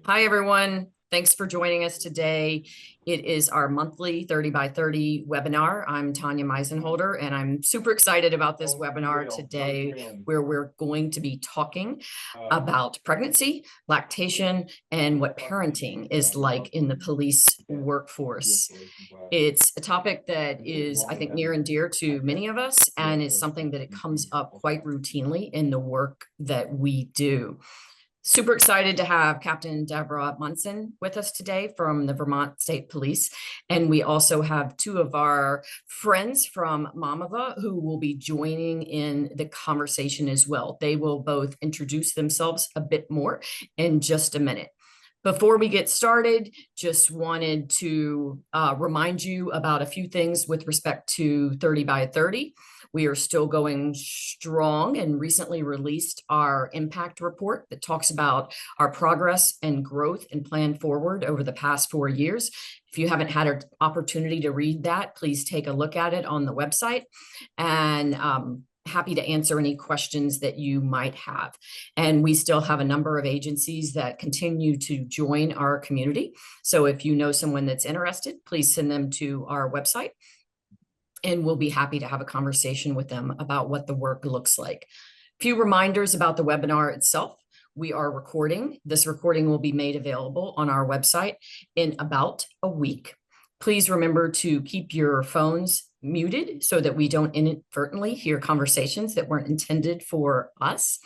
Hi, everyone. Thanks for joining us today. It is our monthly 30 by 30 webinar. I'm Tanya Meisenholder, and I'm super excited about this webinar today, where we're going to be talking about pregnancy, lactation, and what parenting is like in the police workforce. It's a topic that is, I think, near and dear to many of us, and is something that it comes up quite routinely in the work that we do. Super excited to have Captain Debra Munson with us today from the Vermont State Police. And we also have two of our friends from Mamava who will be joining in the conversation as well. They will both introduce themselves a bit more in just a minute. Before we get started, just wanted to remind you about a few things with respect to 30 by 30. We are still going strong and recently released our impact report that talks about our progress and growth and plan forward over the past 4 years. If you haven't had an opportunity to read that, please take a look at it on the website, and happy to answer any questions that you might have. And we still have a number of agencies that continue to join our community. So if you know someone that's interested, please send them to our website, and we'll be happy to have a conversation with them about what the work looks like. A few reminders about the webinar itself. We are recording. This recording will be made available on our website in about a week. Please remember to keep your phones muted so that we don't inadvertently hear conversations that weren't intended for us.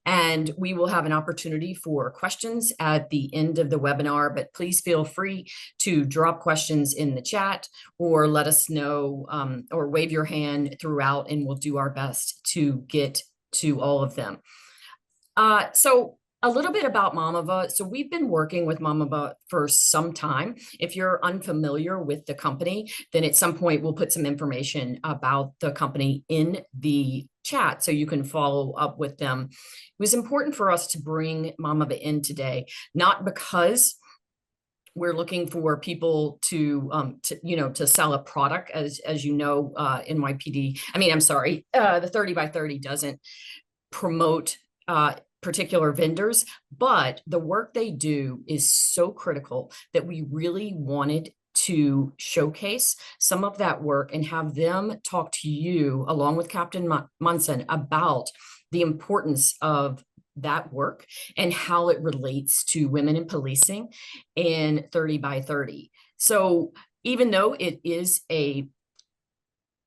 And we will have an opportunity for questions at the end of the webinar, but please feel free to drop questions in the chat or let us know, or wave your hand throughout, and we'll do our best to get to all of them. So a little bit about Mamava. So we've been working with Mamava for some time. If you're unfamiliar with the company, then at some point we'll put some information about the company in the chat so you can follow up with them. It was important for us to bring Mamava in today, not because we're looking for people to sell a product, as you know, NYPD. The 30 by 30 doesn't promote particular vendors, but the work they do is so critical that we really wanted to showcase some of that work and have them talk to you along with Captain Munson about the importance of that work and how it relates to women in policing in 30 by 30. So even though it is a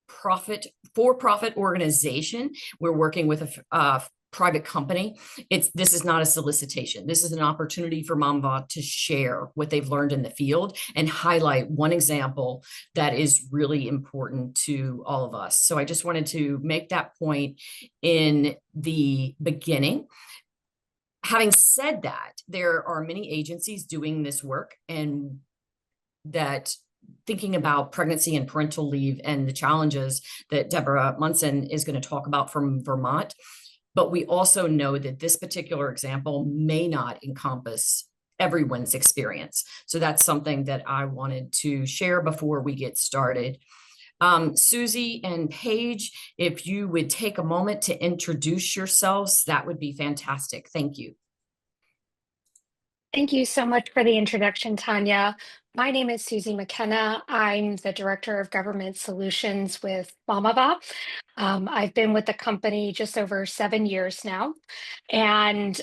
for-profit organization, we're working with a private company. This is not a solicitation. This is an opportunity for Mamava to share what they've learned in the field and highlight one example that is really important to all of us. So I just wanted to make that point in the beginning. Having said that, there are many agencies doing this work, and that thinking about pregnancy and parental leave and the challenges that Debra Munson is going to talk about from Vermont. But we also know that this particular example may not encompass everyone's experience. So that's something that I wanted to share before we get started. Suzie and Paige, if you would take a moment to introduce yourselves, that would be fantastic. Thank you. Thank you so much for the introduction, Tanya. My name is Suzie McKenna. I'm the Director of Government Solutions with Mamava. I've been with the company just over 7 years now. And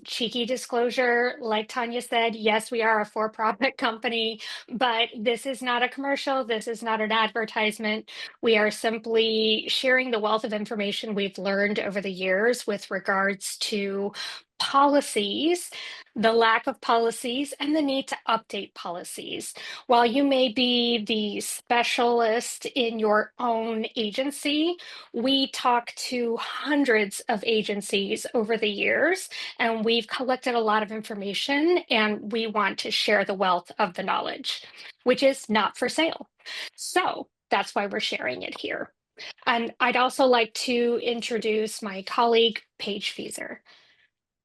cheeky disclosure, like Tanya said, yes, we are a for-profit company, but this is not a commercial. This is not an advertisement. We are simply sharing the wealth of information we've learned over the years with regards to policies, the lack of policies, and the need to update policies. While you may be the specialist in your own agency, we talk to hundreds of agencies over the years, and we've collected a lot of information, and we want to share the wealth of the knowledge, which is not for sale. So that's why we're sharing it here. And I'd also like to introduce my colleague, Paige.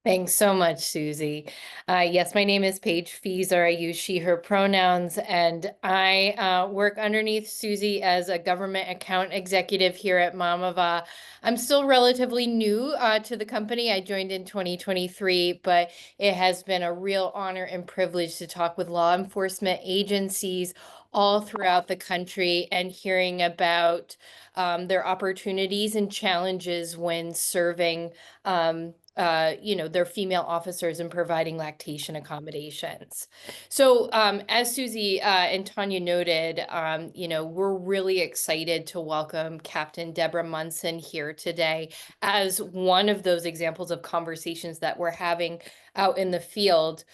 Thanks so much, Suzie. Yes, my name is Paige Feeser. I use she, her pronouns, and I work underneath Suzie as a government account executive here at Mamava. I'm still relatively new to the company. I joined in 2023, but it has been a real honor and privilege to talk with law enforcement agencies all throughout the country and hearing about their opportunities and challenges when serving their female officers and providing lactation accommodations. So as Suzie and Tanya noted, we're really excited to welcome Captain Debra Munson here today as one of those examples of conversations that we're having out in the field.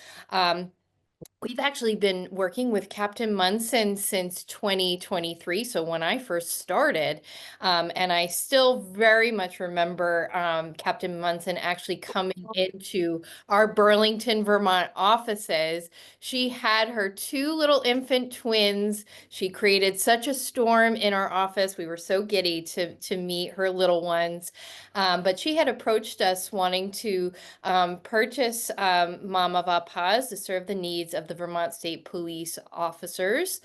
We've actually been working with Captain Munson since 2023, so when I first started, and I still very much remember Captain Munson actually coming into our Burlington, Vermont offices. She had her two little infant twins. She created such a storm in our office. We were so giddy to meet her little ones, but she had approached us wanting to purchase Mamava Paz to serve the needs of the Vermont State Police officers.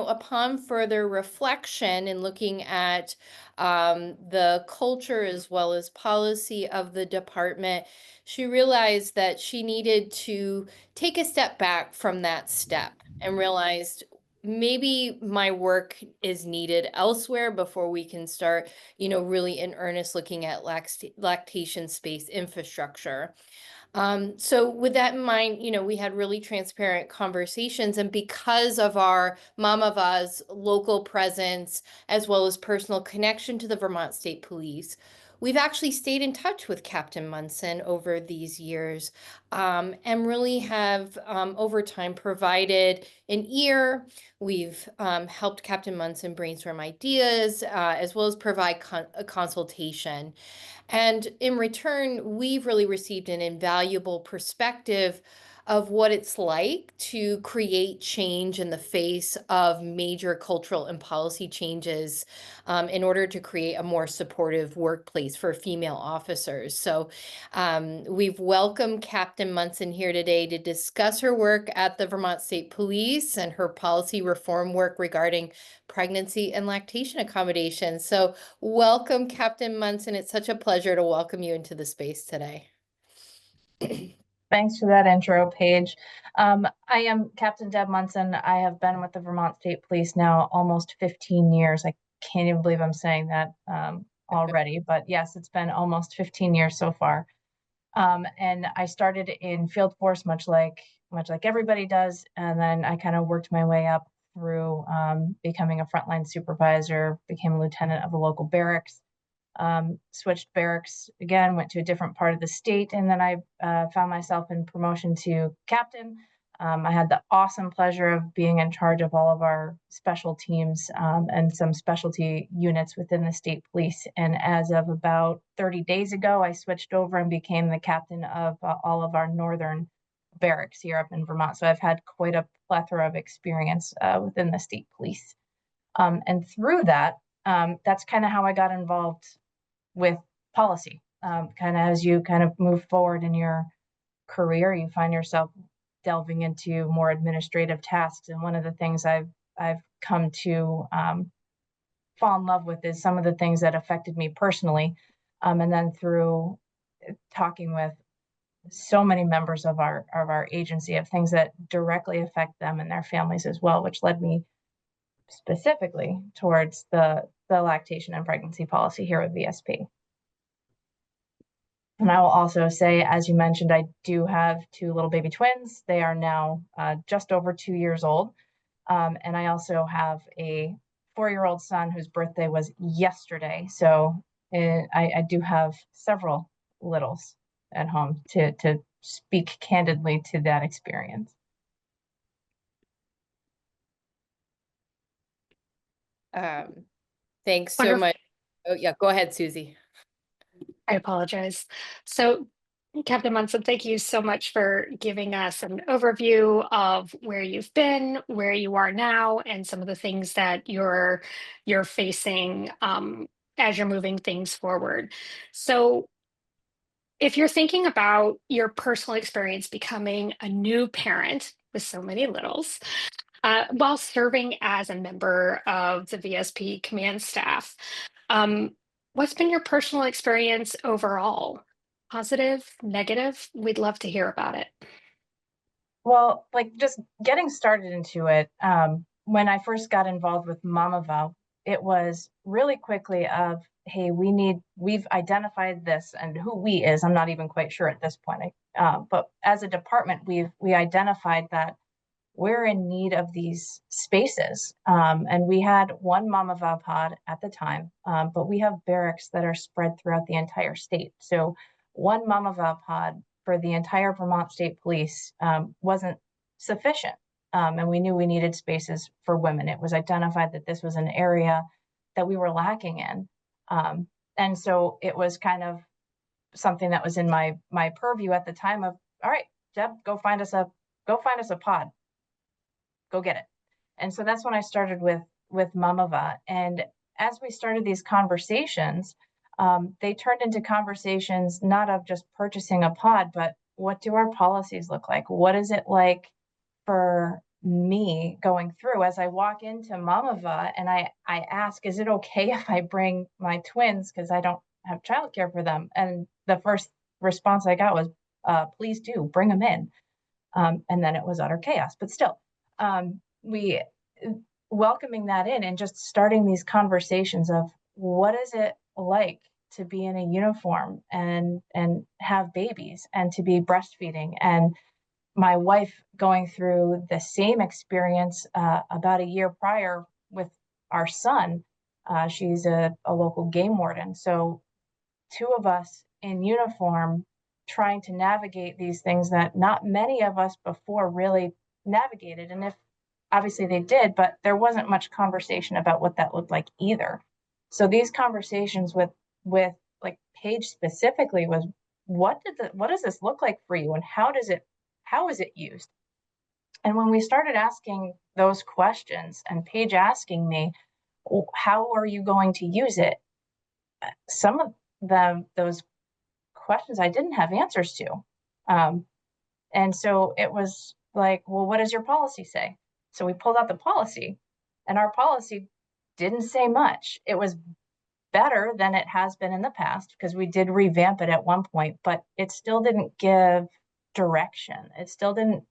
Upon further reflection and looking at the culture as well as policy of the department, she realized that she needed to take a step back from that step and realized maybe my work is needed elsewhere before we can start, really in earnest looking at lactation space infrastructure. So with that in mind, we had really transparent conversations, and because of our Mamava's local presence, as well as personal connection to the Vermont State Police, we've actually stayed in touch with Captain Munson over these years, and really have, over time, provided an ear. We've helped Captain Munson brainstorm ideas, as well as provide a consultation. And in return, we've really received an invaluable perspective of what it's like to create change in the face of major cultural and policy changes, in order to create a more supportive workplace for female officers. So we've welcomed Captain Munson here today to discuss her work at the Vermont State Police and her policy reform work regarding pregnancy and lactation accommodations. So welcome, Captain Munson. It's such a pleasure to welcome you into the space today. Thanks for that intro, Paige. I am Captain Deb Munson. I have been with the Vermont State Police now almost 15 years. I can't even believe I'm saying that already, but yes, it's been almost 15 years so far. And I started in field force, much like everybody does, and then I kind of worked my way up through becoming a frontline supervisor, became a lieutenant of a local barracks. Switched barracks again, went to a different part of the state, and then I found myself in promotion to captain. I had the awesome pleasure of being in charge of all of our special teams and some specialty units within the state police. And as of about 30 days ago, I switched over and became the captain of all of our northern barracks here up in Vermont. So I've had quite a plethora of experience within the state police. And through that, that's kind of how I got involved with policy. Kind of as you kind of move forward in your career, you find yourself delving into more administrative tasks. And one of the things I've come to fall in love with is some of the things that affected me personally. And then through talking with so many members of our agency of things that directly affect them and their families as well, which led me specifically towards the lactation and pregnancy policy here at VSP. And I will also say, as you mentioned, I do have two little baby twins. They are now just over 2 years old. And I also have a 4-year-old son whose birthday was yesterday. So I do have several littles at home to speak candidly to that experience. Thanks so Wonderful. much. Oh yeah, go ahead, Suzie. I apologize. So, Captain Munson, thank you so much for giving us an overview of where you've been, where you are now, and some of the things that you're facing as you're moving things forward. So, If you're thinking about your personal experience becoming a new parent with so many littles, while serving as a member of the VSP command staff, um, what's been your personal experience overall? Positive, negative? We'd love to hear about it. Well, like just getting started into it, when I first got involved with Mamava, it was really quickly of, hey, we've identified this, and who we is, I'm not even quite sure at this point. But as a department, we identified that we're in need of these spaces. And we had one Mamava pod at the time, but we have barracks that are spread throughout the entire state. So one Mamava pod for the entire Vermont State Police wasn't sufficient. And we knew we needed spaces for women. It was identified that this was an area that we were lacking in. And so it was kind of something that was in my purview at the time of, all right, Deb, go find us a pod, go get it. And so that's when I started with Mamava. And as we started these conversations, they turned into conversations not of just purchasing a pod, but what do our policies look like? What is it like for me going through as I walk into Mamava and I ask, is it okay if I bring my twins because I don't have childcare for them? And the first response I got was, please do, bring them in. And then it was utter chaos, but still, we welcoming that in and just starting these conversations of what is it like to be in a uniform and have babies and to be breastfeeding, and my wife going through the same experience about a year prior with our son. She's a local game warden, so two of us in uniform trying to navigate these things that not many of us before really navigated. And if obviously they did, but there wasn't much conversation about what that looked like either. So these conversations with like Paige specifically was, what does this look like for you, and how is it used? And when we started asking those questions and Paige asking me, how are you going to use it? Some of those questions I didn't have answers to. And so it was like, well, what does your policy say? So we pulled out the policy, and our policy didn't say much. It was better than it has been in the past because we did revamp it at one point, but it still didn't give direction. It still didn't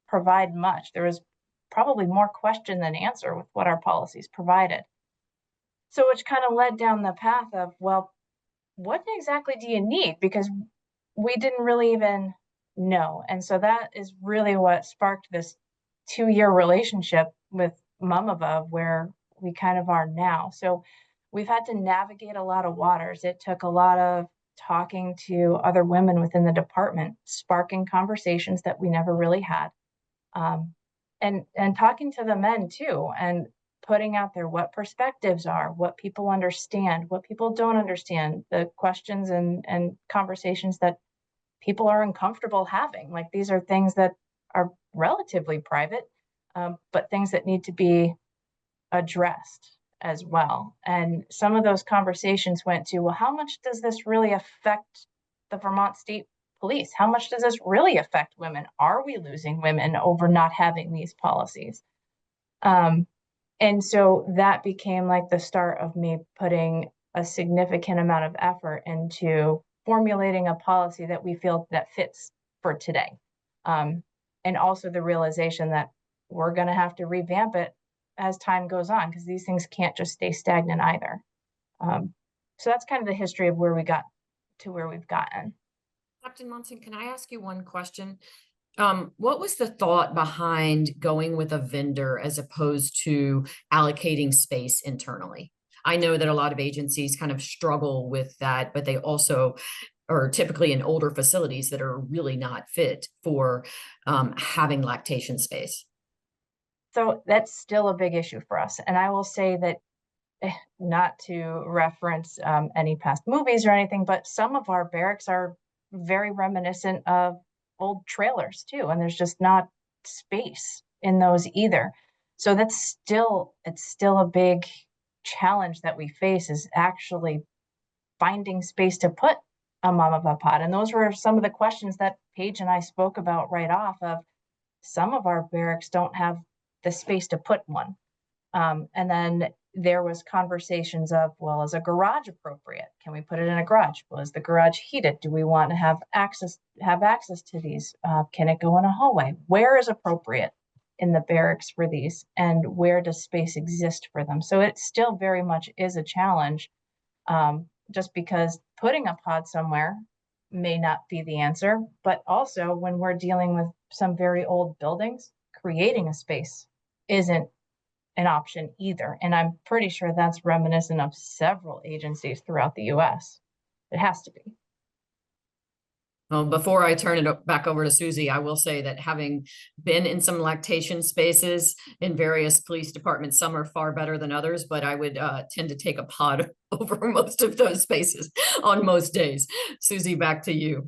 provide much. There was probably more question than answer with what our policies provided. So which kind of led down the path of, well, what exactly do you need? Because we didn't really even know. And so that is really what sparked this 2-year relationship with Mamava, where we kind of are now. So we've had to navigate a lot of waters. It took a lot of talking to other women within the department, sparking conversations that we never really had. And talking to the men too, and putting out there what perspectives are, what people understand, what people don't understand, the questions and conversations that people are uncomfortable having. Like, these are things that are relatively private, but things that need to be addressed as well. And some of those conversations went to, well, how much does this really affect the Vermont State Police? How much does this really affect women? Are we losing women over not having these policies? And so that became like the start of me putting a significant amount of effort into formulating a policy that we feel that fits for today. And also the realization that we're going to have to revamp it as time goes on, because these things can't just stay stagnant either. So that's kind of the history of where we got to where we've gotten. Captain Munson, can I ask you one question? What was the thought behind going with a vendor as opposed to allocating space internally? I know that a lot of agencies kind of struggle with that, but they also are typically in older facilities that are really not fit for having lactation space. So that's still a big issue for us. And I will say that, not to reference any past movies or anything, but some of our barracks are very reminiscent of old trailers too, and there's just not space in those either. So it's still a big challenge that we face, is actually finding space to put a Mamava pod. And those were some of the questions that Paige and I spoke about right off of. Some of our barracks don't have the space to put one. And then there was conversations of, well, is a garage appropriate? Can we put it in a garage? Well, is the garage heated? Do we want to have access to these? Can it go in a hallway? Where is appropriate in the barracks for these? And where does space exist for them? So it still very much is a challenge, just because putting a pod somewhere may not be the answer, but also when we're dealing with some very old buildings, creating a space isn't an option either. And I'm pretty sure that's reminiscent of several agencies throughout the US. It has to be. Well, before I turn it back over to Suzie, I will say that having been in some lactation spaces in various police departments, some are far better than others, but I would tend to take a pod over most of those spaces on most days. Suzie, back to you.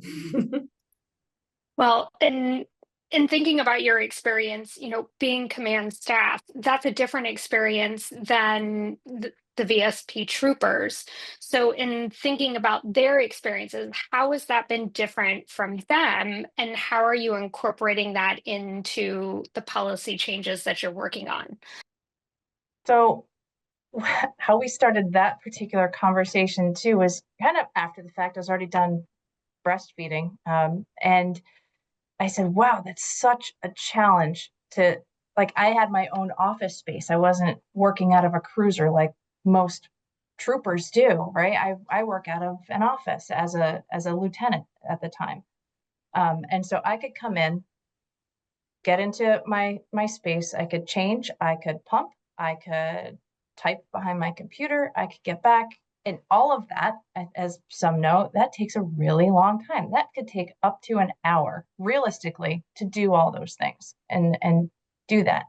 Well, in thinking about your experience, being command staff, that's a different experience than the VSP troopers. So in thinking about their experiences, how has that been different from them? And how are you incorporating that into the policy changes that you're working on? So how we started that particular conversation too was kind of after the fact. I was already done breastfeeding. And I said, wow, that's such a challenge to, like, I had my own office space. I wasn't working out of a cruiser like most troopers do, right? I work out of an office as a lieutenant at the time. And so I could come in, get into my space, I could change, I could pump, I could type behind my computer, I could get back. And all of that, as some know, that takes a really long time. That could take up to an hour, realistically, to do all those things and do that.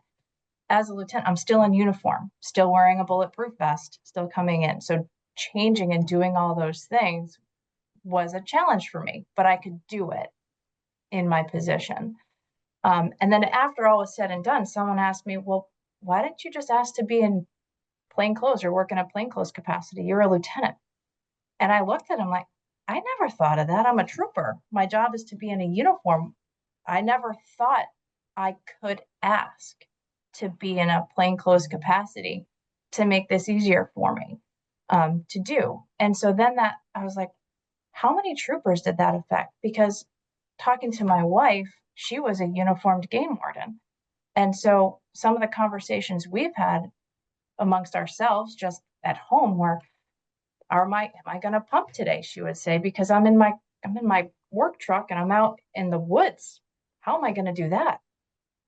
As a lieutenant, I'm still in uniform, still wearing a bulletproof vest, still coming in. So changing and doing all those things was a challenge for me, but I could do it in my position. And then after all was said and done, someone asked me, well, why didn't you just ask to be in plainclothes or work in a plainclothes capacity? You're a lieutenant. And I looked at him like, I never thought of that. I'm a trooper. My job is to be in a uniform. I never thought I could ask to be in a plainclothes capacity to make this easier for me to do. And so then that I was like, how many troopers did that affect? Because talking to my wife, she was a uniformed game warden. And so some of the conversations we've had amongst ourselves just at home were, am I going to pump today? She would say, because I'm in my work truck and I'm out in the woods. How am I going to do that?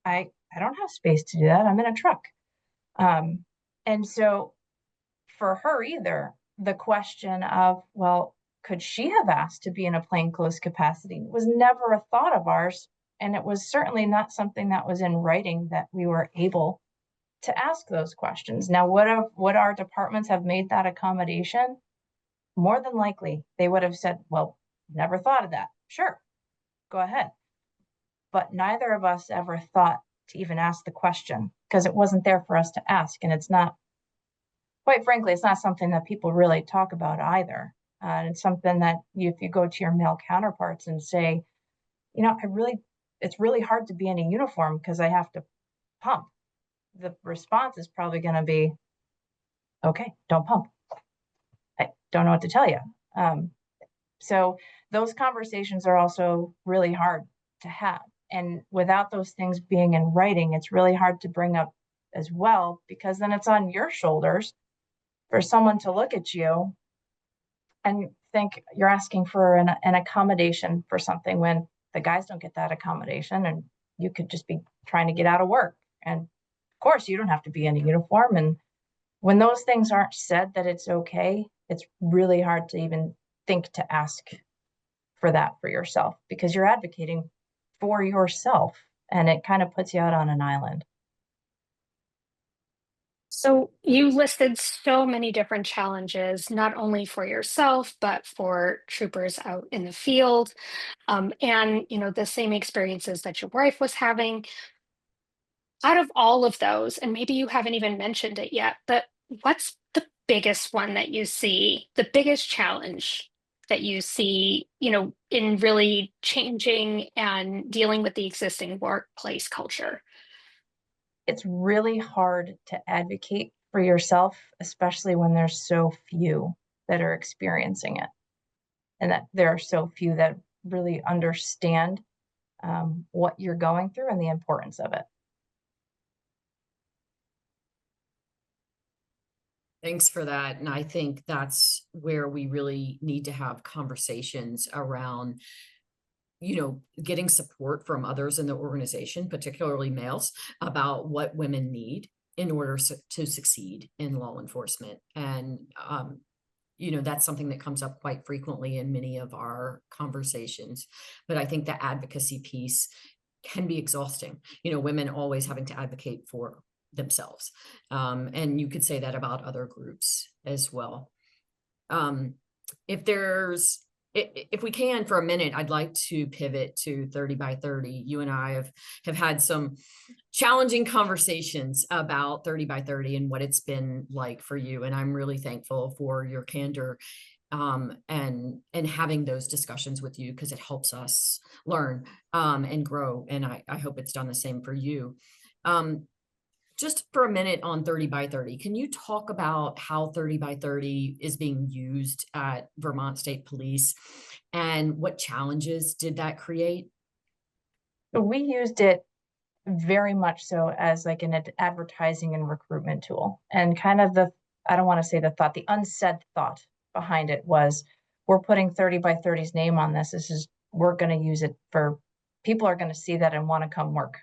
I don't have space to do that. I'm in a truck. And so for her either, the question of, well, could she have asked to be in a plainclothes capacity was never a thought of ours. And it was certainly not something that was in writing that we were able to ask those questions. Now, would our departments have made that accommodation? More than likely, they would have said, well, never thought of that. Sure, go ahead. But neither of us ever thought to even ask the question because it wasn't there for us to ask. And it's not, quite frankly, it's not something that people really talk about either. It's something that if you go to your male counterparts and say, it's really hard to be in a uniform because I have to pump. The response is probably going to be, okay, don't pump. I don't know what to tell you. So those conversations are also really hard to have. And without those things being in writing, it's really hard to bring up as well, because then it's on your shoulders for someone to look at you and think you're asking for an accommodation for something when the guys don't get that accommodation and you could just be trying to get out of work. And of course, you don't have to be in a uniform. And when those things aren't said that it's okay, it's really hard to even think to ask for that for yourself because you're advocating for yourself and it kind of puts you out on an island. So you listed so many different challenges, not only for yourself, but for troopers out in the field. And, the same experiences that your wife was having. Out of all of those, and maybe you haven't even mentioned it yet, but what's the biggest one that you see, the biggest challenge that you see, in really changing and dealing with the existing workplace culture? It's really hard to advocate for yourself, especially when there's so few that are experiencing it, and that there are so few that really understand what you're going through and the importance of it. Thanks for that. And I think that's where we really need to have conversations around, getting support from others in the organization, particularly males, about what women need in order to succeed in law enforcement. And, that's something that comes up quite frequently in many of our conversations. But I think the advocacy piece can be exhausting. Women always having to advocate for themselves. And you could say that about other groups as well. If we can for a minute, I'd like to pivot to 30 by 30. You and I have had some challenging conversations about 30 by 30 and what it's been like for you. And I'm really thankful for your candor and having those discussions with you, because it helps us learn and grow. And I hope it's done the same for you. Just for a minute on 30 by 30, can you talk about how 30 by 30 is being used at Vermont State Police and what challenges did that create? We used it very much so as like an advertising and recruitment tool. And kind of I don't want to say the unsaid thought behind it was, we're putting 30 by 30's name on this. We're going to use it for, people are going to see that and want to come work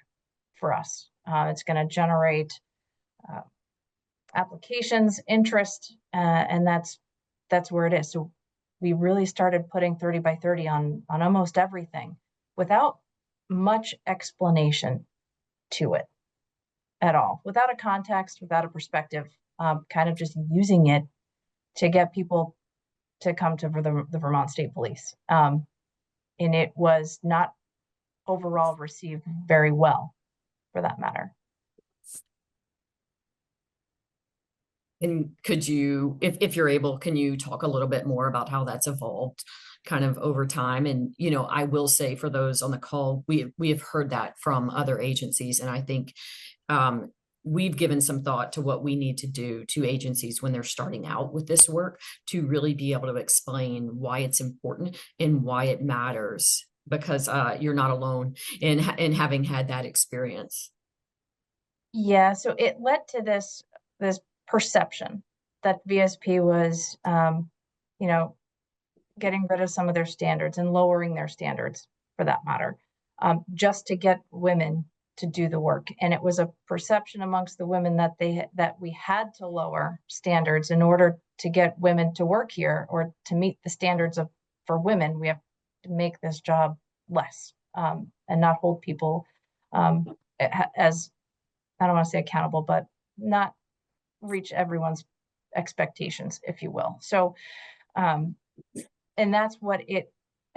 for us. It's going to generate applications, interest, and that's where it is. So we really started putting 30 by 30 on almost everything without much explanation to it at all, without a context, without a perspective, kind of just using it to get people to come to the Vermont State Police. And it was not overall received very well, for that matter. And could you, if you're able, can you talk a little bit more about how that's evolved kind of over time? And, I will say for those on the call, we have heard that from other agencies. And I think we've given some thought to what we need to do to agencies when they're starting out with this work to really be able to explain why it's important and why it matters, because you're not alone in having had that experience. Yeah, so it led to this perception that VSP was, getting rid of some of their standards and lowering their standards, for that matter, just to get women to do the work. And it was a perception amongst the women that we had to lower standards in order to get women to work here, or to meet the standards for women. We have to make this job less, and not hold people as, I don't want to say accountable, but not reach everyone's expectations, if you will. So, and that's what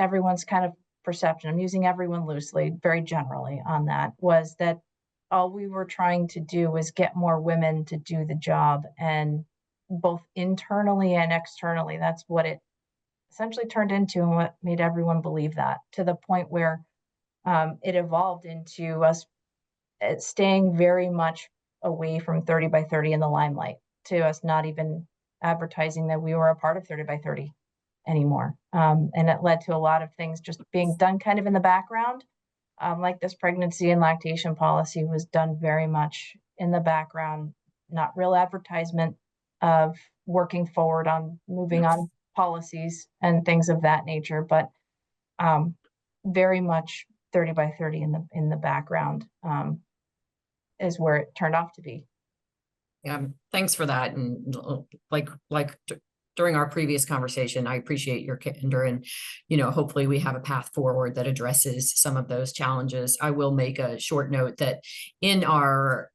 everyone's kind of perception, I'm using everyone loosely, very generally on that, was that all we were trying to do was get more women to do the job, and both internally and externally. That's what it essentially turned into, and what made everyone believe that, to the point where it evolved into us staying very much away from 30 by 30 in the limelight, to us not even advertising that we were a part of 30 by 30 anymore. And it led to a lot of things just being done kind of in the background. Like this pregnancy and lactation policy was done very much in the background, not real advertisement of working forward on moving on policies and things of that nature, but very much 30 by 30 in the background is where it turned off to be. Yeah, thanks for that. And like during our previous conversation, I appreciate your candor, and, hopefully we have a path forward that addresses some of those challenges. I will make a short note that in our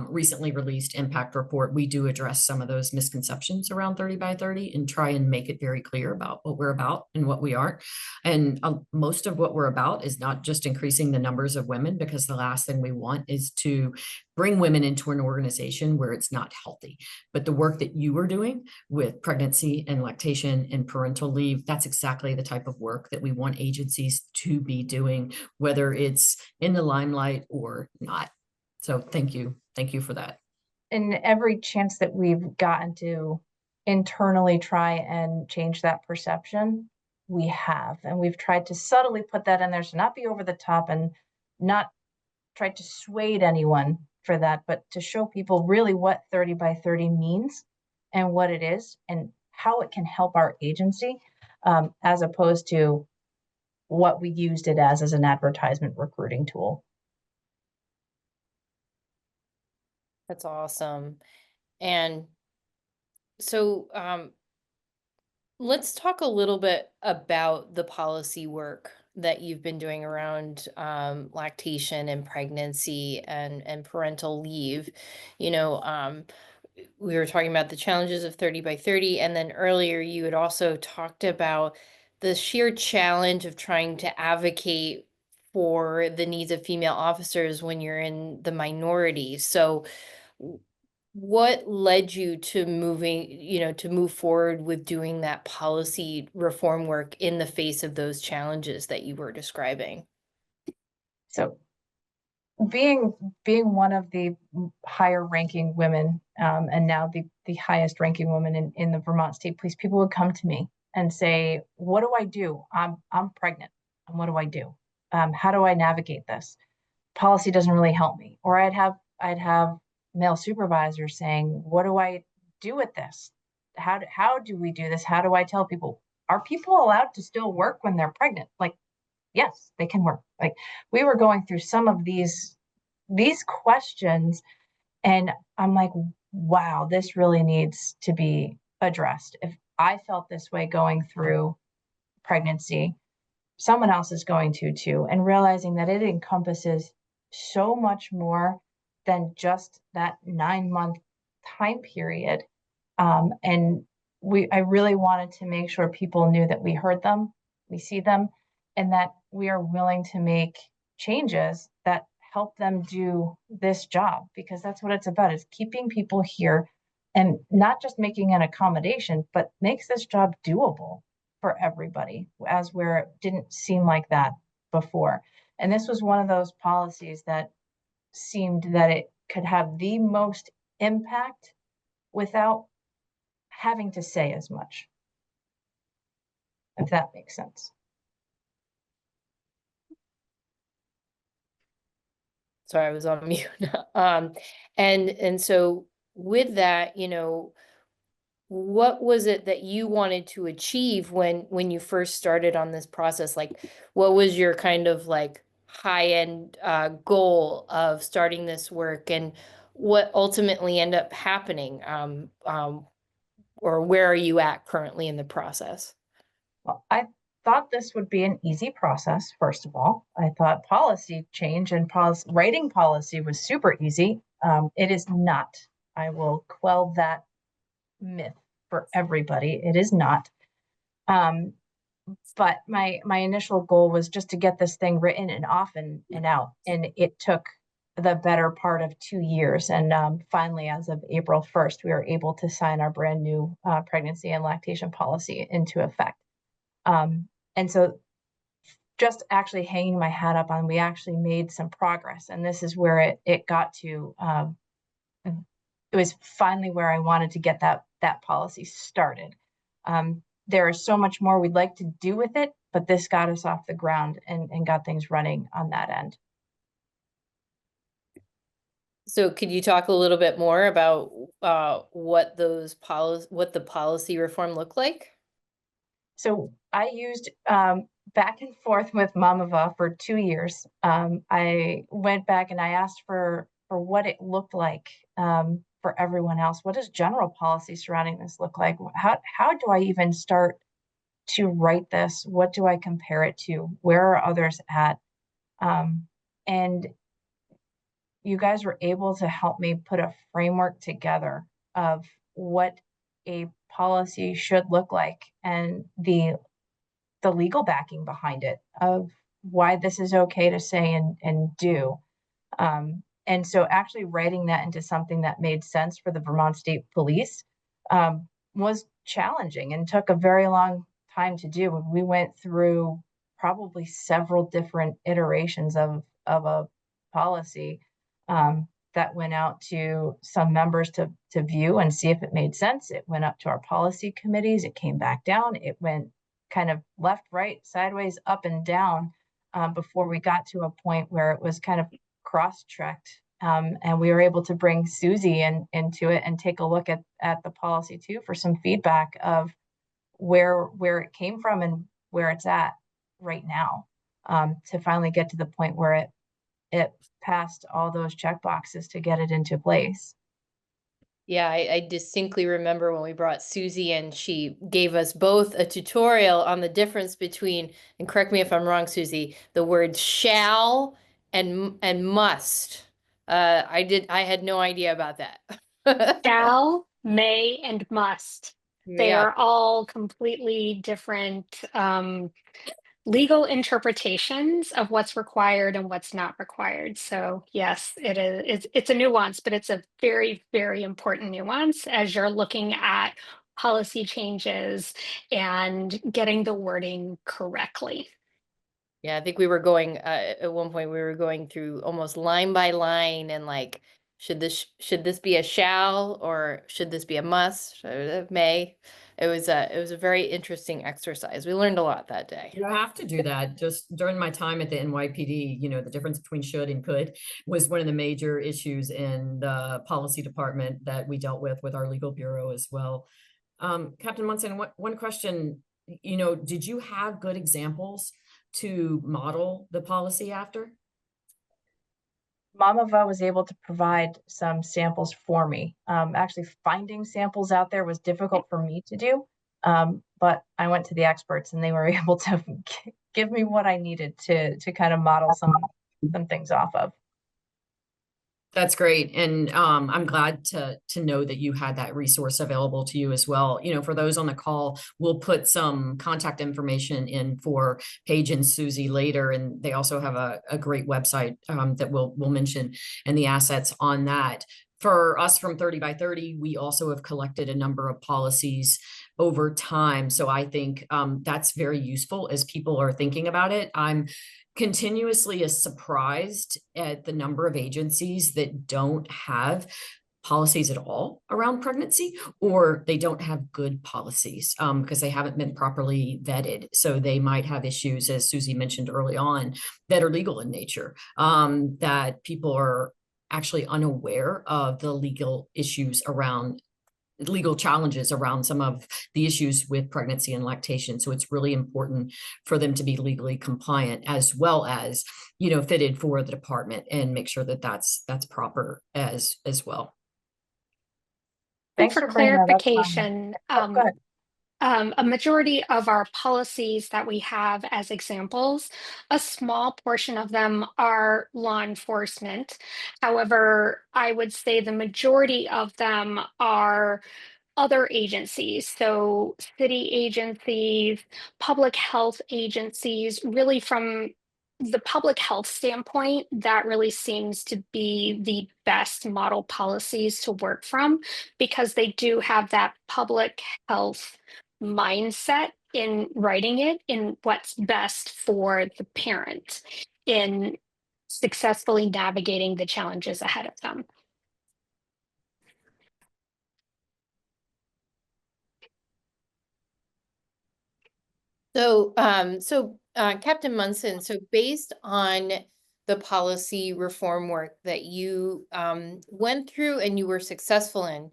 recently released impact report, we do address some of those misconceptions around 30 by 30 and try and make it very clear about what we're about and what we aren't. And most of what we're about is not just increasing the numbers of women, because the last thing we want is to bring women into an organization where it's not healthy. But the work that you are doing with pregnancy and lactation and parental leave, that's exactly the type of work that we want agencies to be doing, whether it's in the limelight or not. So thank you. Thank you for that. And every chance that we've gotten to internally try and change that perception, we have. And we've tried to subtly put that in there to not be over the top and not try to sway anyone for that, but to show people really what 30 by 30 means and what it is and how it can help our agency, as opposed to what we used it as an advertisement recruiting tool. That's awesome. And so let's talk a little bit about the policy work that you've been doing around lactation and pregnancy and parental leave. You know, we were talking about the challenges of 30 by 30, and then earlier you had also talked about the sheer challenge of trying to advocate for the needs of female officers when you're in the minority. So what led you to to move forward with doing that policy reform work in the face of those challenges that you were describing? So being one of the higher ranking women, and now the highest ranking woman in the Vermont State Police, people would come to me and say, what do I do? I'm pregnant. And what do I do? How do I navigate this? Policy doesn't really help me. Or I'd have male supervisors saying, what do I do with this? How do we do this? How do I tell people? Are people allowed to still work when they're pregnant? Like, yes, they can work. Like, we were going through some of these questions, and I'm like, wow, this really needs to be addressed. If I felt this way going through pregnancy, someone else is going to too, and realizing that it encompasses so much more than just that 9-month time period. And I really wanted to make sure people knew that we heard them, we see them, and that we are willing to make changes that help them do this job, because that's what it's about, is keeping people here and not just making an accommodation, but makes this job doable for everybody, as where it didn't seem like that before. And this was one of those policies that seemed that it could have the most impact without having to say as much, if that makes sense. Sorry, I was on mute. And so with that, what was it that you wanted to achieve when you first started on this process? Like, what was your kind of like high-end goal of starting this work, and what ultimately ended up happening? Or where are you at currently in the process? Well, I thought this would be an easy process, first of all. I thought policy change and writing policy was super easy. It is not. I will quell that myth for everybody. It is not. But my initial goal was just to get this thing written and off and out. And it took the better part of 2 years. And finally, as of April 1st, we were able to sign our brand new pregnancy and lactation policy into effect. And so just actually hanging my hat up on, we actually made some progress. And this is where it got to, it was finally where I wanted to get that policy started. There is so much more we'd like to do with it, but this got us off the ground and got things running on that end. So could you talk a little bit more about what the policy reform looked like? So I used back and forth with Mamava for 2 years. I went back and I asked for what it looked like for everyone else. What does general policy surrounding this look like? How do I even start to write this? What do I compare it to? Where are others at? And you guys were able to help me put a framework together of what a policy should look like and the legal backing behind it of why this is okay to say and do. And so actually writing that into something that made sense for the Vermont State Police was challenging and took a very long time to do. We went through probably several different iterations of a policy that went out to some members to view and see if it made sense. It went up to our policy committees. It came back down. It went kind of left, right, sideways, up and down before we got to a point where it was kind of cross-checked. And we were able to bring Suzie into it and take a look at the policy too for some feedback of where it came from and where it's at right now, to finally get to the point where it passed all those check boxes to get it into place. Yeah, I distinctly remember when we brought Suzie in, she gave us both a tutorial on the difference between, and correct me if I'm wrong, Suzie, the word shall and must. I had no idea about that. Shall, may, and must. They Yeah. are all completely different legal interpretations of what's required and what's not required. So yes, it is. It's a nuance, but it's a very, very important nuance as you're looking at policy changes and getting the wording correctly. Yeah, I think we were going at one point we were going through almost line by line and like, should this be a shall or should this be a must? May. It was a very interesting exercise. We learned a lot that day. You have to do that. Just during my time at the NYPD, the difference between should and could was one of the major issues in the policy department that we dealt with our legal bureau as well. Captain Munson, one question, did you have good examples to model the policy after? Mamava was able to provide some samples for me. Actually, finding samples out there was difficult for me to do, but I went to the experts and they were able to give me what I needed to kind of model some things off of. That's great. And I'm glad to know that you had that resource available to you as well. For those on the call, we'll put some contact information in for Paige and Suzie later. And they also have a great website that we'll mention and the assets on that. For us from 30 by 30, we also have collected a number of policies over time. So I think that's very useful as people are thinking about it. I'm continuously surprised at the number of agencies that don't have policies at all around pregnancy, or they don't have good policies because they haven't been properly vetted. So they might have issues, as Suzie mentioned early on, that are legal in nature, that people are actually unaware of the legal challenges around some of the issues with pregnancy and lactation. So it's really important for them to be legally compliant as well as, fitted for the department and make sure that that's proper as well. Thanks for bringing that up, clarification, Tanya. Go ahead. a majority of our policies that we have as examples, a small portion of them are law enforcement. However, I would say the majority of them are other agencies, so city agencies, public health agencies, really from the public health standpoint, that really seems to be the best model policies to work from because they do have that public health mindset in writing it in what's best for the parent in successfully navigating the challenges ahead of them. So, Captain Munson, so based on the policy reform work that you went through and you were successful in,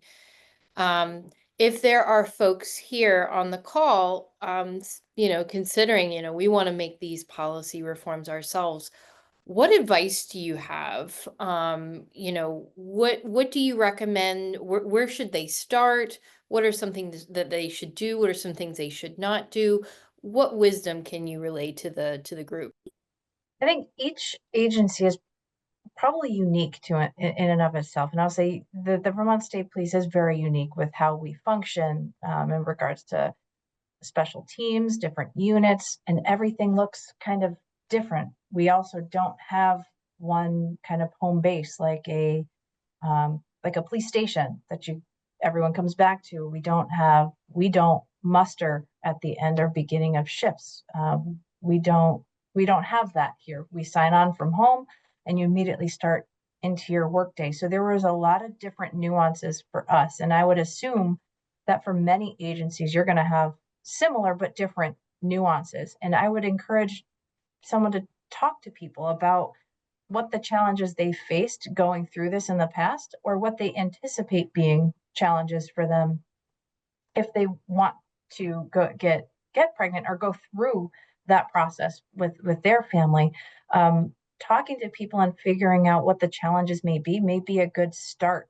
if there are folks here on the call, considering, we want to make these policy reforms ourselves, what advice do you have? What do you recommend? Where should they start? What are some things that they should do? What are some things they should not do? What wisdom can you relay to the group? I think each agency is probably unique to it in and of itself. And I'll say the Vermont State Police is very unique with how we function in regards to special teams, different units, and everything looks kind of different. We also don't have one kind of home base like a police station that everyone comes back to. We don't muster at the end or beginning of shifts. We don't have that here. We sign on from home and you immediately start into your workday. So there was a lot of different nuances for us. And I would assume that for many agencies, you're going to have similar but different nuances. And I would encourage someone to talk to people about what the challenges they faced going through this in the past, or what they anticipate being challenges for them if they want to go get pregnant or go through that process with their family. Talking to people and figuring out what the challenges may be a good start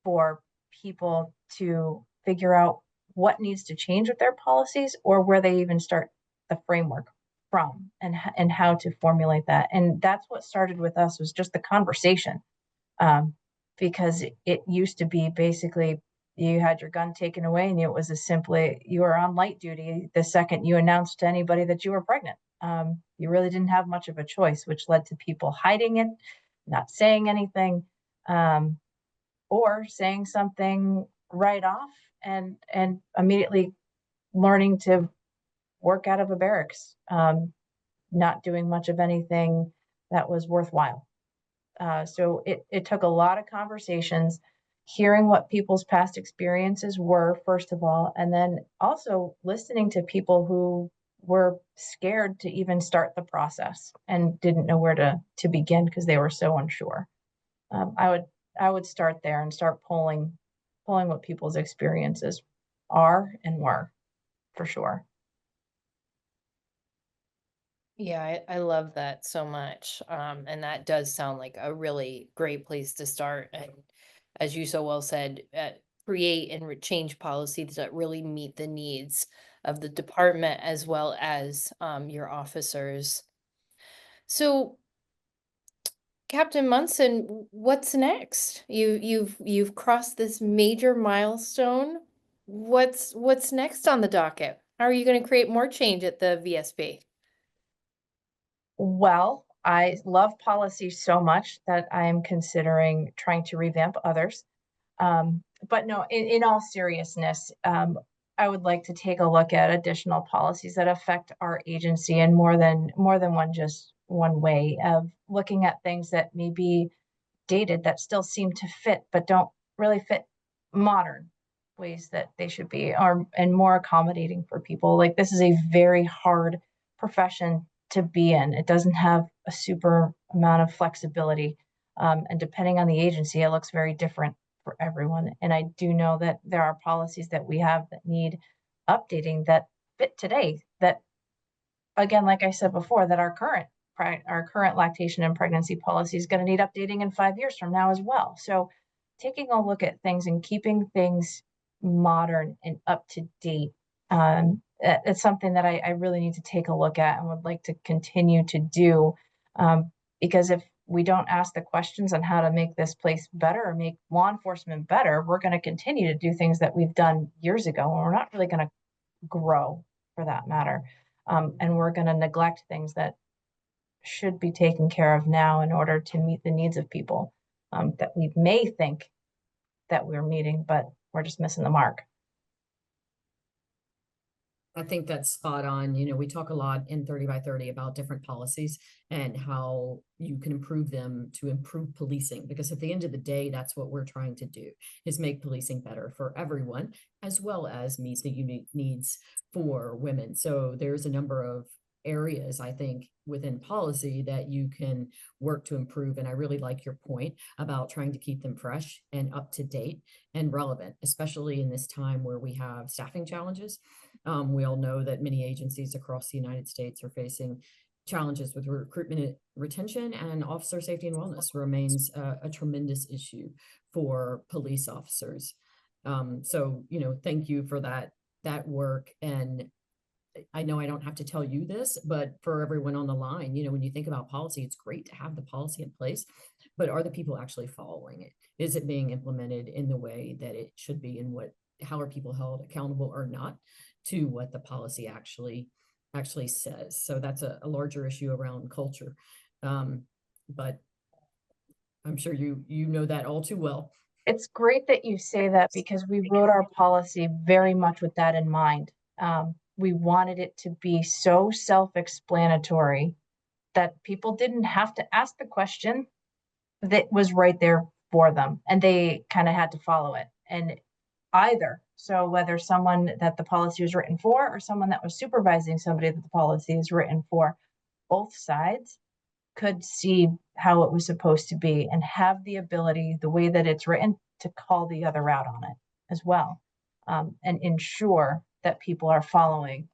for people to figure out what needs to change with their policies, or where they even start the framework from, and how to formulate that. And that's what started with us, was just the conversation. Because it used to be basically you had your gun taken away and it was as simply you were on light duty the second you announced to anybody that you were pregnant. You really didn't have much of a choice, which led to people hiding it, not saying anything, or saying something right off and immediately learning to work out of a barracks, not doing much of anything that was worthwhile. So it took a lot of conversations, hearing what people's past experiences were, first of all, and then also listening to people who were scared to even start the process and didn't know where to begin because they were so unsure. I would start there and start pulling what people's experiences are and were, for sure. Yeah, I love that so much. And that does sound like a really great place to start. And as you so well said, create and change policies that really meet the needs of the department as well as your officers. So, Captain Munson, what's next? You've crossed this major milestone. What's next on the docket? How are you going to create more change at the VSP? Well, I love policy so much that I am considering trying to revamp others. But no, in all seriousness, I would like to take a look at additional policies that affect our agency in more than one way, of looking at things that may be dated that still seem to fit, but don't really fit modern ways that they should be, and more accommodating for people. Like, this is a very hard profession to be in. It doesn't have a super amount of flexibility. And depending on the agency, it looks very different for everyone. And I do know that there are policies that we have that need updating that fit today, that, again, like I said before, that our current lactation and pregnancy policy is going to need updating in 5 years from now as well. So taking a look at things and keeping things modern and up to date, it's something that I really need to take a look at and would like to continue to do, because if we don't ask the questions on how to make this place better or make law enforcement better, we're going to continue to do things that we've done years ago, and we're not really going to grow, for that matter. And we're going to neglect things that should be taken care of now in order to meet the needs of people, that we may think that we're meeting, but we're just missing the mark. I think that's spot on. You know, we talk a lot in 30 by 30 about different policies and how you can improve them to improve policing, because at the end of the day, that's what we're trying to do, is make policing better for everyone, as well as meet the unique needs for women. So there's a number of areas, I think, within policy that you can work to improve. And I really like your point about trying to keep them fresh and up to date and relevant, especially in this time where we have staffing challenges. We all know that many agencies across the United States are facing challenges with recruitment, retention, and officer safety and wellness remains a tremendous issue for police officers. So, you know, thank you for that work. And I know I don't have to tell you this, but for everyone on the line, when you think about policy, it's great to have the policy in place, but are the people actually following it? Is it being implemented in the way that it should be, and how are people held accountable or not to what the policy actually says? So that's a larger issue around culture. But I'm sure you know that all too well. It's great that you say that, because we wrote our policy very much with that in mind. We wanted it to be so self-explanatory that people didn't have to ask the question, that was right there for them, and they kind of had to follow it. And so whether someone that the policy was written for, or someone that was supervising somebody that the policy is written for, both sides could see how it was supposed to be and have the ability, the way that it's written, to call the other out on it as well, and ensure that people are following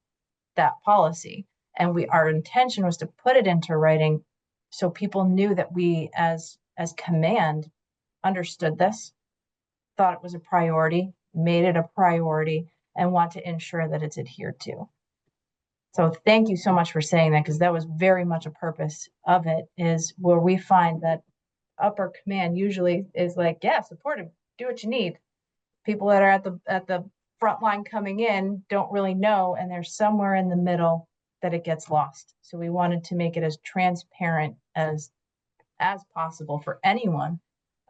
that policy. And our intention was to put it into writing so people knew that we as command understood this, thought it was a priority, made it a priority, and want to ensure that it's adhered to. So thank you so much for saying that, because that was very much a purpose of it, is where we find that upper command usually is like, yeah, supportive, do what you need. People that are at the front line coming in don't really know, and they're somewhere in the middle that it gets lost. So we wanted to make it as transparent as possible for anyone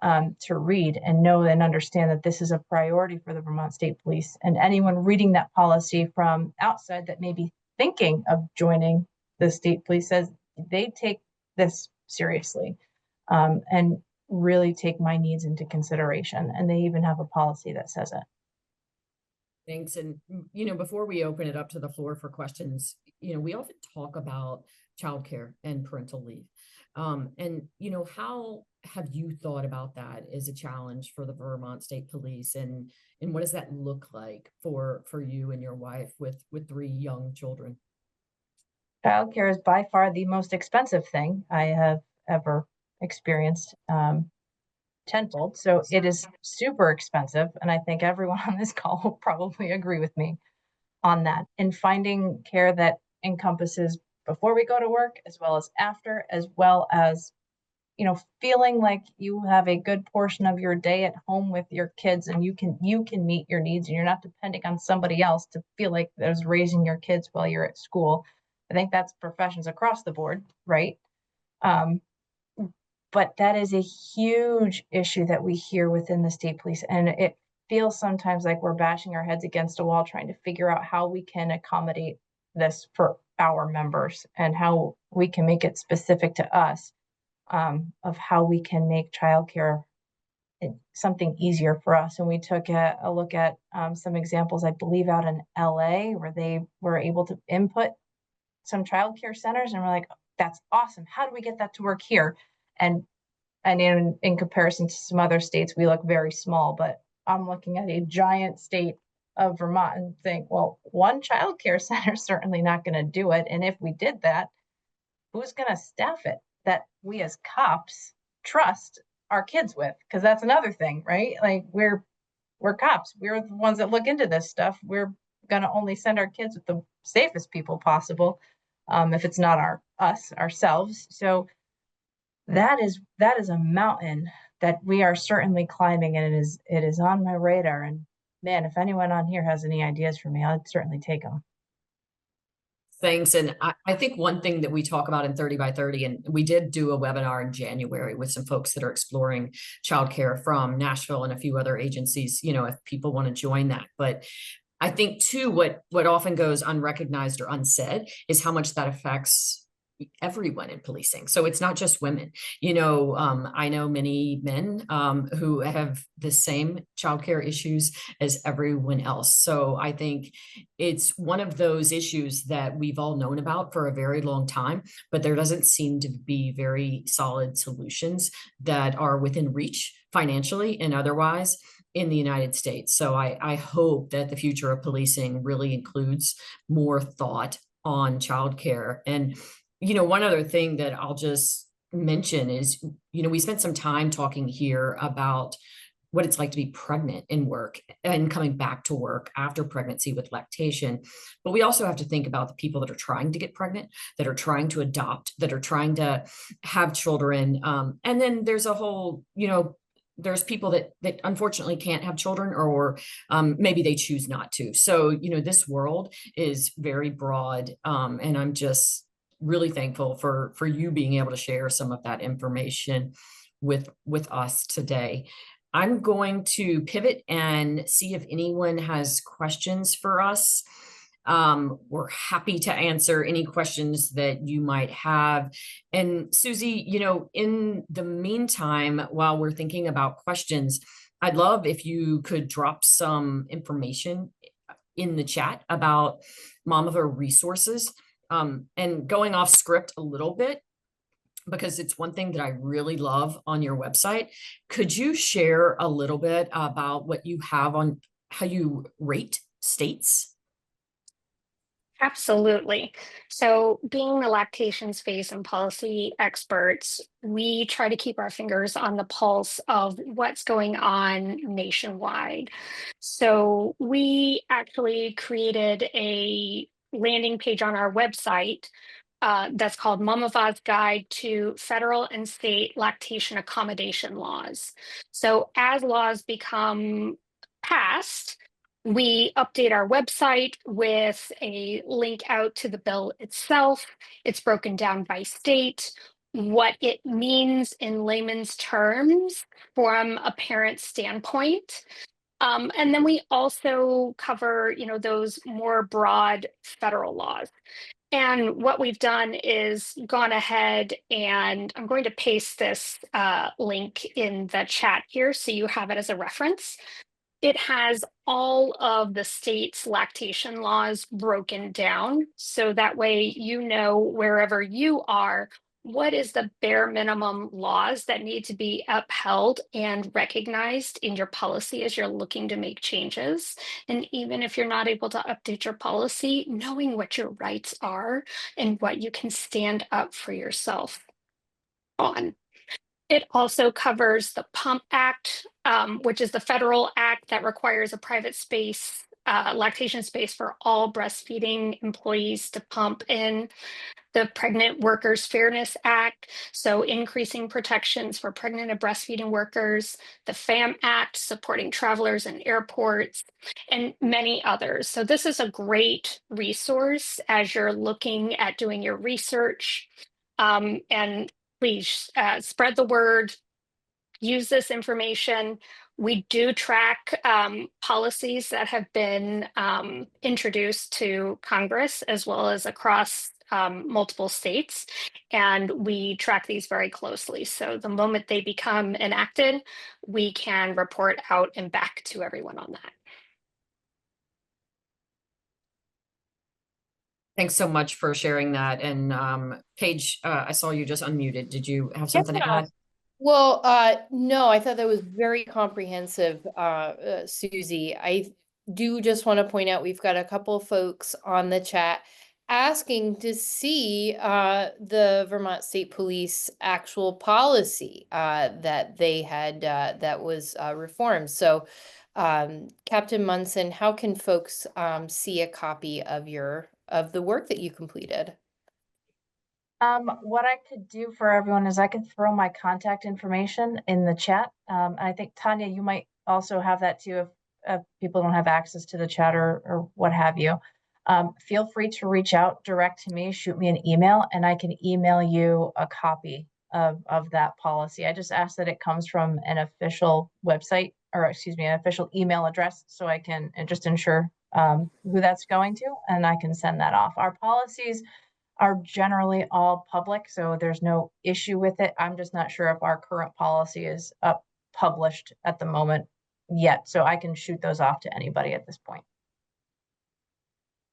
to read and know and understand that this is a priority for the Vermont State Police. And anyone reading that policy from outside that may be thinking of joining the state police says they take this seriously, and really take my needs into consideration. And they even have a policy that says it. Thanks. And, before we open it up to the floor for questions, we often talk about childcare and parental leave. And, how have you thought about that as a challenge for the Vermont State Police? And what does that look like for you and your wife with 3 young children? Childcare is by far the most expensive thing I have ever experienced, tenfold. So it is super expensive. And I think everyone on this call will probably agree with me on that. And finding care that encompasses before we go to work, as well as after, as well as, feeling like you have a good portion of your day at home with your kids, and you can meet your needs, and you're not depending on somebody else to feel like there's raising your kids while you're at school. I think that's professions across the board, right? But that is a huge issue that we hear within the state police. And it feels sometimes like we're bashing our heads against a wall trying to figure out how we can accommodate this for our members, and how we can make it specific to us, of how we can make childcare something easier for us. And we took a look at some examples, I believe out in LA, where they were able to input some childcare centers, and we're like, that's awesome. How do we get that to work here? And in comparison to some other states, we look very small, but I'm looking at a giant state of Vermont and think, well, one childcare center is certainly not going to do it. And if we did that, who's going to staff it that we as cops trust our kids with? Because that's another thing, right? Like we're cops. We're the ones that look into this stuff. We're going to only send our kids with the safest people possible, if it's not ourselves. So that is a mountain that we are certainly climbing, and it is on my radar. And man, if anyone on here has any ideas for me, I'd certainly take them. Thanks. And I think one thing that we talk about in 30 by 30, and we did do a webinar in January with some folks that are exploring childcare from Nashville and a few other agencies, if people want to join that. But I think too, what often goes unrecognized or unsaid is how much that affects everyone in policing. So it's not just women. I know many men who have the same childcare issues as everyone else. So I think it's one of those issues that we've all known about for a very long time, but there doesn't seem to be very solid solutions that are within reach financially and otherwise in the United States. So I hope that the future of policing really includes more thought on childcare. And one other thing that I'll just mention is, we spent some time talking here about what it's like to be pregnant in work and coming back to work after pregnancy with lactation. But we also have to think about the people that are trying to get pregnant, that are trying to adopt, that are trying to have children. And then there's a whole, there's people that unfortunately can't have children, or maybe they choose not to. So, this world is very broad. And I'm just really thankful for you being able to share some of that information with us today. I'm going to pivot and see if anyone has questions for us. We're happy to answer any questions that you might have. And Suzie, in the meantime, while we're thinking about questions, I'd love if you could drop some information in the chat about Mamava resources. And going off script a little bit, because it's one thing that I really love on your website. Could you share a little bit about what you have on how you rate states? Absolutely. So being the lactation space and policy experts, we try to keep our fingers on the pulse of what's going on nationwide. So we actually created a landing page on our website that's called Mamava's Guide to Federal and State Lactation Accommodation Laws. So as laws become passed, we update our website with a link out to the bill itself. It's broken down by state, what it means in layman's terms from a parent standpoint. And then we also cover, those more broad federal laws. And what we've done is gone ahead, and I'm going to paste this link in the chat here so you have it as a reference. It has all of the state's lactation laws broken down. So that way, wherever you are, what is the bare minimum laws that need to be upheld and recognized in your policy as you're looking to make changes. And even if you're not able to update your policy, knowing what your rights are and what you can stand up for yourself on. It also covers the PUMP Act, which is the federal act that requires a private space, lactation space for all breastfeeding employees to pump in. The Pregnant Workers Fairness Act, so increasing protections for pregnant and breastfeeding workers, the FAM Act, supporting travelers in airports, and many others. So this is a great resource as you're looking at doing your research. And please spread the word, use this information. We do track policies that have been introduced to Congress as well as across multiple states, and we track these very closely. So the moment they become enacted, we can report out and back to everyone on that. Thanks so much for sharing that. And Paige, I saw you just unmuted. Did you have something to add? Well, no, I thought that was very comprehensive, Suzie. I do just want to point out we've got a couple of folks on the chat asking to see the Vermont State Police actual policy that they had that was reformed. So, Captain Munson, how can folks see a copy of the work that you completed? What I could do for everyone is I could throw my contact information in the chat. I think Tanya, you might also have that too if people don't have access to the chat or what have you. Feel free to reach out direct to me, shoot me an email, and I can email you a copy of that policy. I just ask that it comes from an official website, or excuse me, an official email address, so I can just ensure who that's going to, and I can send that off. Our policies are generally all public, so there's no issue with it. I'm just not sure if our current policy is published at the moment yet, so I can shoot those off to anybody at this point.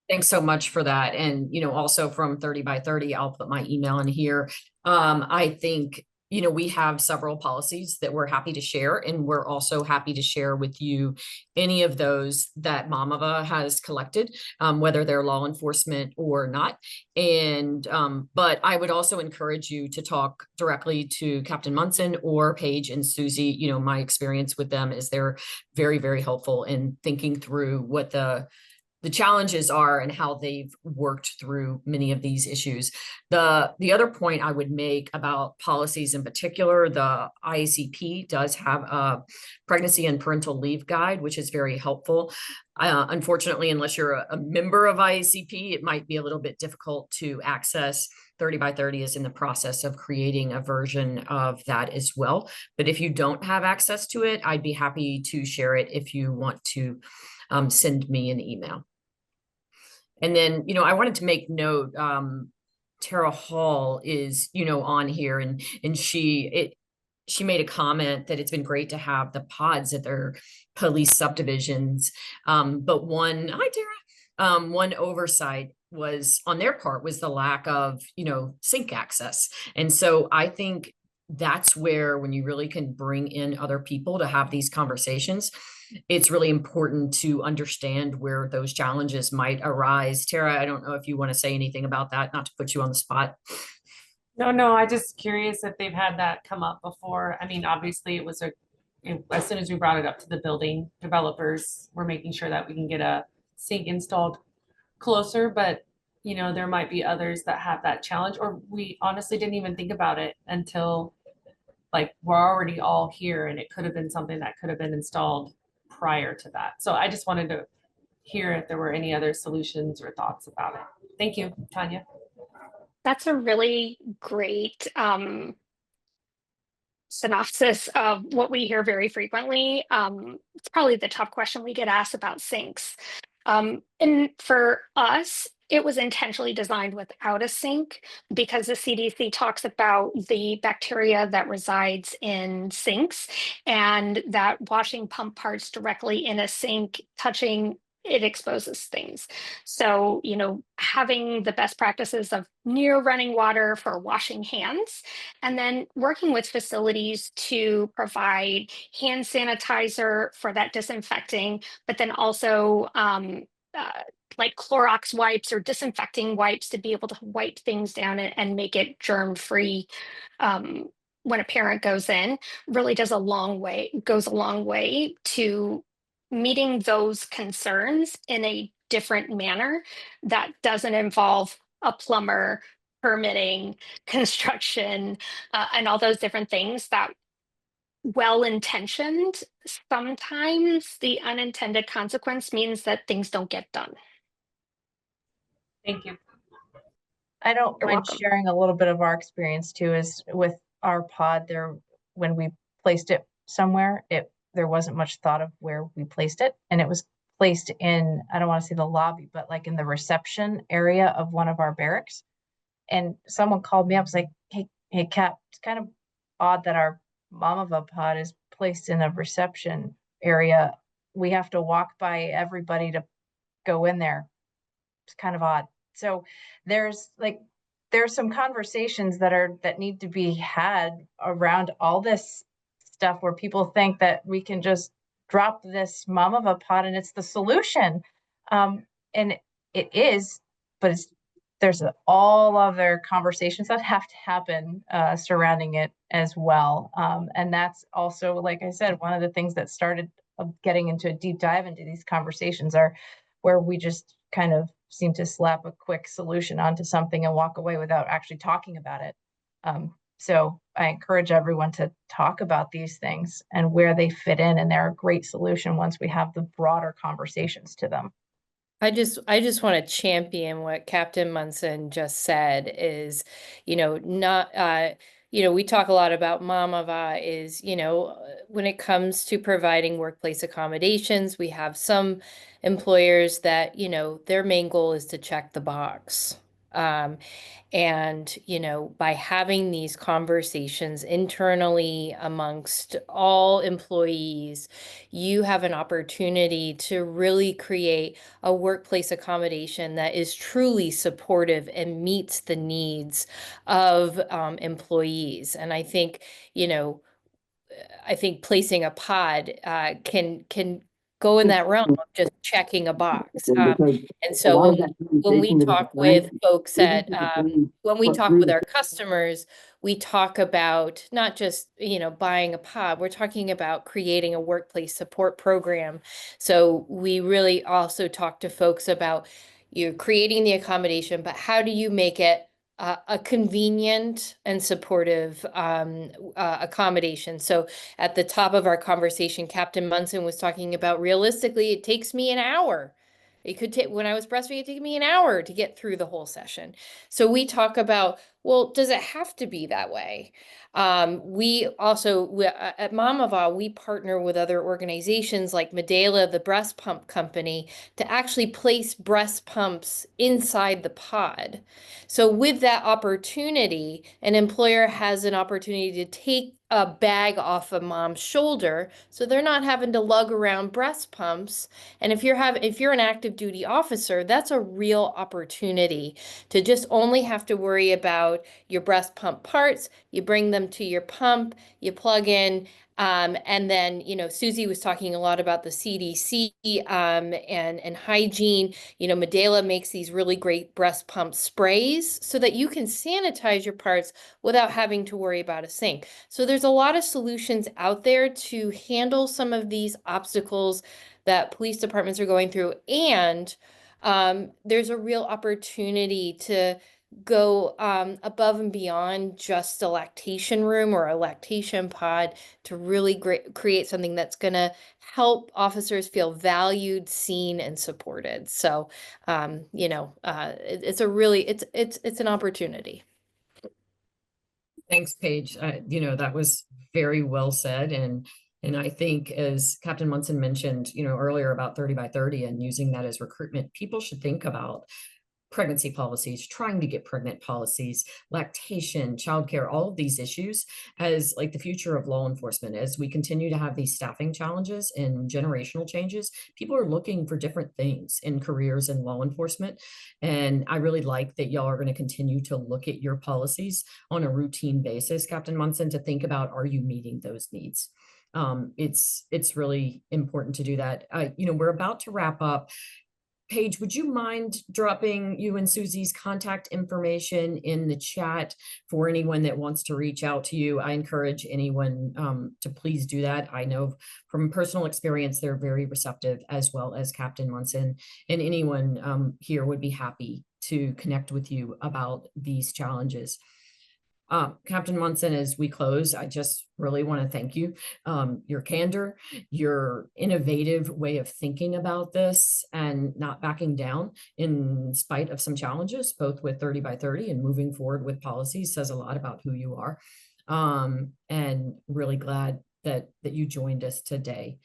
Thanks so much for that. And, also from 30 by 30, I'll put my email in here. I think we have several policies that we're happy to share, and we're also happy to share with you any of those that Mamava has collected, whether they're law enforcement or not. And but I would also encourage you to talk directly to Captain Munson or Paige and Suzie. My experience with them is they're very, very helpful in thinking through what the challenges are and how they've worked through many of these issues. The other point I would make about policies in particular, the IACP does have a pregnancy and parental leave guide, which is very helpful. Unfortunately, unless you're a member of IACP, it might be a little bit difficult to access. 30 by 30 is in the process of creating a version of that as well. But if you don't have access to it, I'd be happy to share it if you want to send me an email. And then, I wanted to make note, Tara Hall is, on here, and she made a comment that it's been great to have the pods at their police subdivisions. But hi Tara, one oversight was on their part was the lack of, sink access. And so I think that's where, when you really can bring in other people to have these conversations, it's really important to understand where those challenges might arise. Tara, I don't know if you want to say anything about that, not to put you on the spot. No, I just curious if they've had that come up before. I mean, obviously as soon as we brought it up to the building developers, we're making sure that we can get a sink installed closer, but there might be others that have that challenge, or we honestly didn't even think about it until we're already all here, and it could have been something that could have been installed prior to that. So I just wanted to hear if there were any other solutions or thoughts about it. Thank you, Tanya. That's a really great synopsis of what we hear very frequently. It's probably the top question we get asked about sinks. And for us, it was intentionally designed without a sink because the CDC talks about the bacteria that resides in sinks, and that washing pump parts directly in a sink, touching it, exposes things. So, having the best practices of near running water for washing hands, and then working with facilities to provide hand sanitizer for that disinfecting, but then also like Clorox wipes or disinfecting wipes to be able to wipe things down and make it germ free when a parent goes in, really goes a long way to meeting those concerns in a different manner that doesn't involve a plumber, permitting, construction, and all those different things that, well-intentioned, sometimes the unintended consequence means that things don't get done. Thank you. I don't You're mind welcome. sharing a little bit of our experience too, is with our pod there, when we placed it somewhere, there wasn't much thought of where we placed it. And it was placed in, I don't want to say the lobby, but like in the reception area of one of our barracks. And someone called me up, was like, hey, Cap, it's kind of odd that our Mamava pod is placed in a reception area. We have to walk by everybody to go in there. It's kind of odd. So there's some conversations that need to be had around all this stuff, where people think that we can just drop this Mamava pod and it's the solution. And it is, but there's all other conversations that have to happen surrounding it as well. And that's also, like I said, one of the things that started getting into a deep dive into these conversations are where we just kind of seem to slap a quick solution onto something and walk away without actually talking about it. So I encourage everyone to talk about these things and where they fit in, and they're a great solution once we have the broader conversations to them. I just want to champion what Captain Munson just said is, not, we talk a lot about Mamava is, when it comes to providing workplace accommodations, we have some employers that, their main goal is to check the box. And, you know, by having these conversations internally amongst all employees, you have an opportunity to really create a workplace accommodation that is truly supportive and meets the needs of employees. And I think, you know, I think placing a pod can go in that realm of just checking a box. And so when we talk with folks at when we talk with our customers, we talk about not just, you know, buying a pod, we're talking about creating a workplace support program. So we really also talk to folks about you creating the accommodation, but how do you make it a convenient and supportive accommodation? So at the top of our conversation, Captain Munson was talking about realistically, it takes me an hour. It could take, when I was breastfeeding, it took me an hour to get through the whole session. So we talk about, well, does it have to be that way? We also, at Mamava, we partner with other organizations like Medela, the breast pump company, to actually place breast pumps inside the pod. So with that opportunity, an employer has an opportunity to take a bag off of mom's shoulder, so they're not having to lug around breast pumps. And if you're an active duty officer, that's a real opportunity to just only have to worry about your breast pump parts. You bring them to your pump, you plug in, and then, you know, Suzie was talking a lot about the CDC and hygiene. You know, Medela makes these really great breast pump sprays so that you can sanitize your parts without having to worry about a sink. So there's a lot of solutions out there to handle some of these obstacles that police departments are going through. And there's a real opportunity to go above and beyond just a lactation room or a lactation pod to really create something that's going to help officers feel valued, seen, and supported. So, you know, it's a really, it's an opportunity. Thanks, Paige. You know, that was very well said. And I think, as Captain Munson mentioned, you know, earlier about 30 by 30 and using that as recruitment, people should think about pregnancy policies, trying to get pregnant policies, lactation, childcare, all of these issues as like the future of law enforcement. As we continue to have these staffing challenges and generational changes, people are looking for different things in careers in law enforcement. And I really like that y'all are going to continue to look at your policies on a routine basis, Captain Munson, to think about, are you meeting those needs? It's really important to do that. You know, we're about to wrap up. Paige, would you mind dropping you and Suzie's contact information in the chat for anyone that wants to reach out to you? I encourage anyone to please do that. I know from personal experience, they're very receptive, as well as Captain Munson, and anyone here would be happy to connect with you about these challenges. Captain Munson, as we close, I just really want to thank you. Your candor, your innovative way of thinking about this and not backing down in spite of some challenges, both with 30 by 30 and moving forward with policies, says a lot about who you are. And really glad that you joined us today.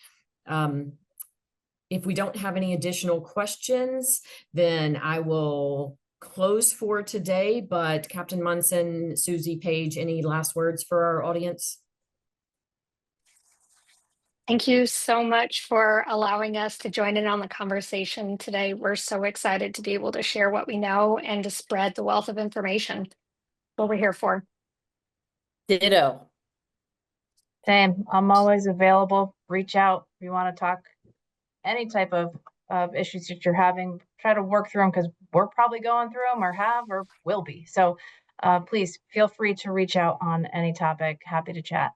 If we don't have any additional questions, then I will close for today. But Captain Munson, Suzie, Paige, any last words for our audience? Thank you so much for allowing us to join in on the conversation today. We're so excited to be able to share what we know and to spread the wealth of information. What we're here for. Ditto. Same. I'm always available. Reach out if you want to talk any type of issues that you're having. Try to work through them, because we're probably going through them or have or will be. So please feel free to reach out on any topic. Happy to chat.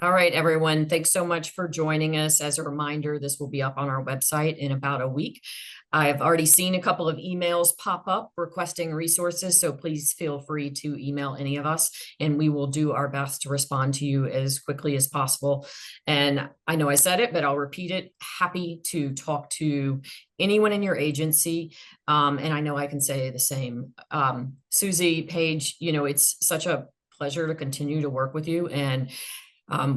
All right, everyone. Thanks so much for joining us. As a reminder, this will be up on our website in about a week. I've already seen a couple of emails pop up requesting resources, so please feel free to email any of us, and we will do our best to respond to you as quickly as possible. And I know I said it, but I'll repeat it. Happy to talk to anyone in your agency. And I know I can say the same. Suzie, Paige, you know, it's such a pleasure to continue to work with you. And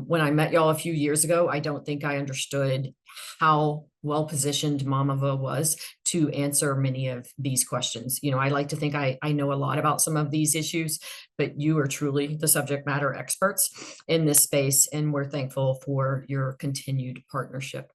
When I met y'all a few years ago, I don't think I understood how well positioned Mamava was to answer many of these questions. You know, I like to think I know a lot about some of these issues, but you are truly the subject matter experts in this space, and we're thankful for your continued partnership.